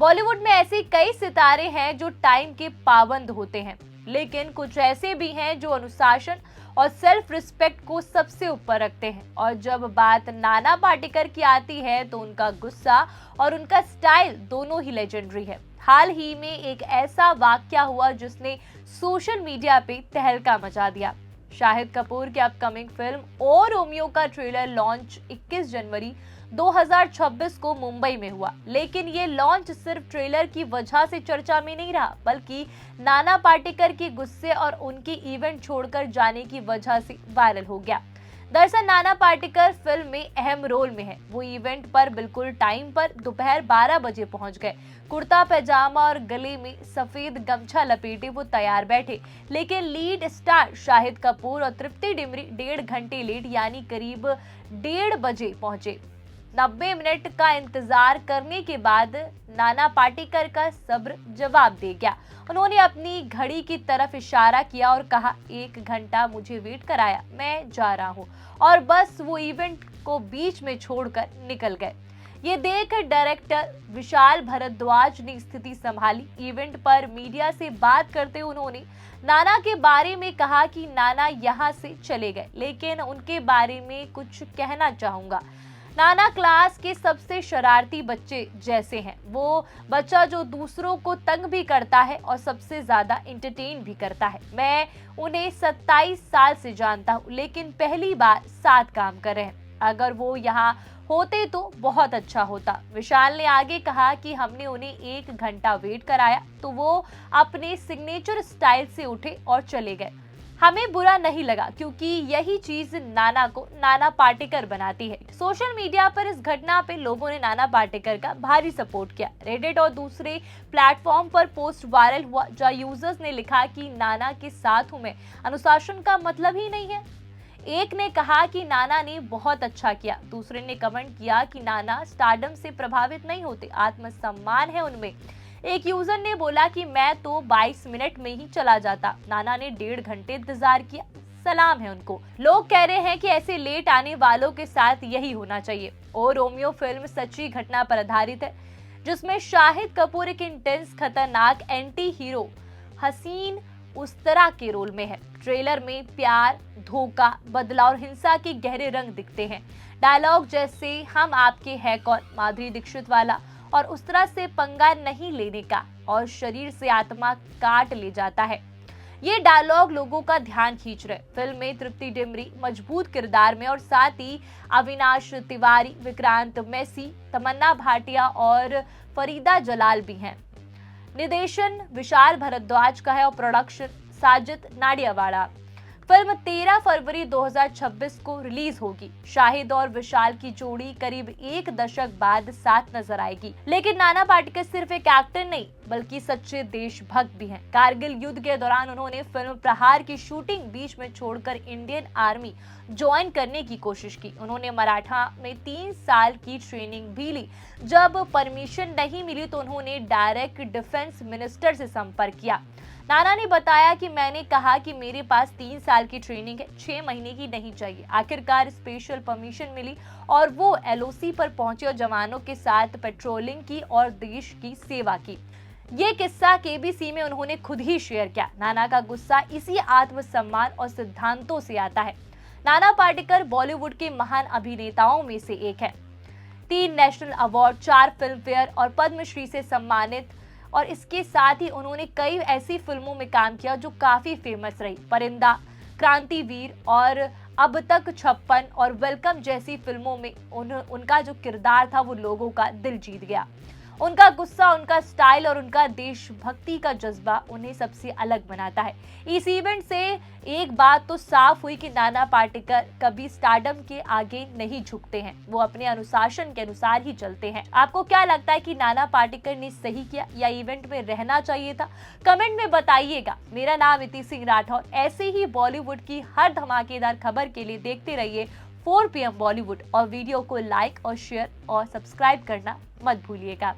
बॉलीवुड में ऐसे कई सितारे हैं जो टाइम के पाबंद होते हैं, लेकिन कुछ ऐसे भी हैं जो अनुशासन और सेल्फ रिस्पेक्ट को सबसे ऊपर रखते हैं। और जब बात नाना पाटेकर की आती है तो उनका गुस्सा और उनका स्टाइल दोनों ही लेजेंडरी है। हाल ही में एक ऐसा वाकया हुआ जिसने सोशल मीडिया पे तहलका मचा दिया। शाहिद कपूर की अपकमिंग फिल्म ओ रोमियो का ट्रेलर लॉन्च 21 जनवरी 2026 को मुंबई में हुआ, लेकिन ये लॉन्च सिर्फ ट्रेलर की वजह से चर्चा में नहीं रहा, बल्कि नाना पाटेकर के गुस्से और उनकी इवेंट छोड़कर जाने की वजह से वायरल हो गया। दरअसल नाना पाटेकर फिल्म में अहम रोल में है। वो इवेंट पर बिल्कुल टाइम पर दोपहर 12 बजे पहुंच गए। कुर्ता पैजामा और गले में सफेद गमछा लपेटे वो तैयार बैठे, लेकिन लीड स्टार शाहिद कपूर और तृप्ति डिमरी 1.5 घंटे लेट यानी करीब 1:30 बजे पहुंचे। 90 मिनट का इंतजार करने के बाद नाना पाटेकर का सब्र जवाब दे गया। उन्होंने अपनी घड़ी की तरफ इशारा किया और कहा, 1 घंटा मुझे वेट कराया, मैं जा रहा हूँ। और बस वो इवेंट को बीच में छोड़कर निकल गए। ये देख डायरेक्टर विशाल भारद्वाज ने स्थिति संभाली। इवेंट पर मीडिया से बात करते उन्होंने नाना के बारे में कहा कि नाना यहाँ से चले गए, लेकिन उनके बारे में कुछ कहना चाहूंगा। नाना क्लास के सबसे शरारती बच्चे जैसे हैं। वो बच्चा जो दूसरों को तंग भी करता है और सबसे ज्यादा एंटरटेन भी करता है। मैं उन्हें 27 साल से जानता हूँ, लेकिन पहली बार साथ काम कर रहे हैं। अगर वो यहाँ होते तो बहुत अच्छा होता। विशाल ने आगे कहा कि हमने उन्हें 1 घंटा वेट कराया तो वो अपने सिग्नेचर स्टाइल से उठे और चले गए। हमें बुरा नहीं लगा, क्योंकि यही चीज नाना को नाना पाटेकर बनाती है। सोशल मीडिया पर इस घटना पे लोगों ने नाना पाटेकर का भारी सपोर्ट किया। रेडिट और दूसरे प्लेटफॉर्म पर पोस्ट वायरल हुआ जहां यूजर्स ने लिखा कि नाना के साथ हूं मैं, अनुशासन का मतलब ही नहीं है। एक ने कहा कि नाना ने बहुत अच्छा किया। दूसरे ने कमेंट किया कि नाना स्टारडम से प्रभावित नहीं होते, आत्मसम्मान है उनमें। एक यूजर ने बोला कि मैं तो 22 मिनट में ही चला जाता, नाना ने 1.5 घंटे इंतजार किया, सलाम है उनको। लोग कह रहे हैं कि ऐसे लेट आने वालों के साथ यही होना चाहिए। ओ रोमियो फिल्म सच्ची घटना पर आधारित है, जिसमें शाहिद कपूर एक इंटेंस खतरनाक एंटी हीरो हसीन उस्तरा के रोल में है। ट्रेलर में प्यार, धोखा, बदला और हिंसा के गहरे रंग दिखते हैं। डायलॉग जैसे हम आपके है कौन, माधुरी दीक्षित वाला और उस तरह से पंगा नहीं लेने का और शरीर से आत्मा काट ले जाता है, ये डायलॉग लोगों का ध्यान खींच रहे। फिल्म में तृप्ति डिमरी मजबूत किरदार में और साथ ही अविनाश तिवारी, विक्रांत मैसी, तमन्ना भाटिया और फरीदा जलाल भी हैं। निर्देशन विशाल भारद्वाज का है और प्रोडक्शन साजिद नाडियावाला। फिल्म 13 फरवरी 2026 को रिलीज होगी। शाहिद और विशाल की जोड़ी करीब 1 दशक बाद साथ नजर आएगी। लेकिन नाना पाटेकर सिर्फ एक एक्टर नहीं, बल्कि सच्चे देशभक्त भी हैं। कारगिल युद्ध के दौरान उन्होंने फिल्म प्रहार की शूटिंग बीच में छोड़कर इंडियन आर्मी ज्वाइन करने की कोशिश की। उन्होंने मराठा में 3 साल की ट्रेनिंग भी ली। जब परमिशन नहीं मिली तो उन्होंने डायरेक्ट डिफेंस मिनिस्टर से संपर्क किया। नाना ने बताया कि मैंने कहा कि मेरे पास 3 साल की ट्रेनिंग है, 6 महीने की नहीं चाहिए। आखिरकार स्पेशल परमिशन मिली और वो एलओसी पर पहुंचे और जवानों के साथ पेट्रोलिंग की और देश की सेवा की। ये किस्सा केबीसी में उन्होंने खुद ही शेयर किया। नाना का गुस्सा इसी आत्मसम्मान और सिद्धांतों से आता है। नाना पाटेकर बॉलीवुड के महान अभिनेताओं में से एक है। 3 नेशनल अवार्ड, 4 फिल्म फेयर और पद्मश्री से सम्मानित, और इसके साथ ही उन्होंने कई ऐसी फिल्मों में काम किया जो काफी फेमस रही। परिंदा, क्रांतिवीर और अब तक 56 और वेलकम जैसी फिल्मों में उनका जो किरदार था वो लोगों का दिल जीत गया। उनका गुस्सा, उनका स्टाइल और उनका देशभक्ति का जज्बा उन्हें सबसे अलग बनाता है। इस इवेंट से एक बात तो साफ हुई कि नाना पाटेकर कभी स्टारडम के आगे नहीं झुकते हैं, वो अपने अनुशासन के अनुसार ही चलते हैं। आपको क्या लगता है कि नाना पाटेकर ने सही किया या इवेंट में रहना चाहिए था? कमेंट में बताइएगा। मेरा नाम इति सिंह राठौर। ऐसे ही बॉलीवुड की हर धमाकेदार खबर के लिए देखते रहिए 4 PM बॉलीवुड और वीडियो को लाइक और शेयर और सब्सक्राइब करना मत भूलिएगा।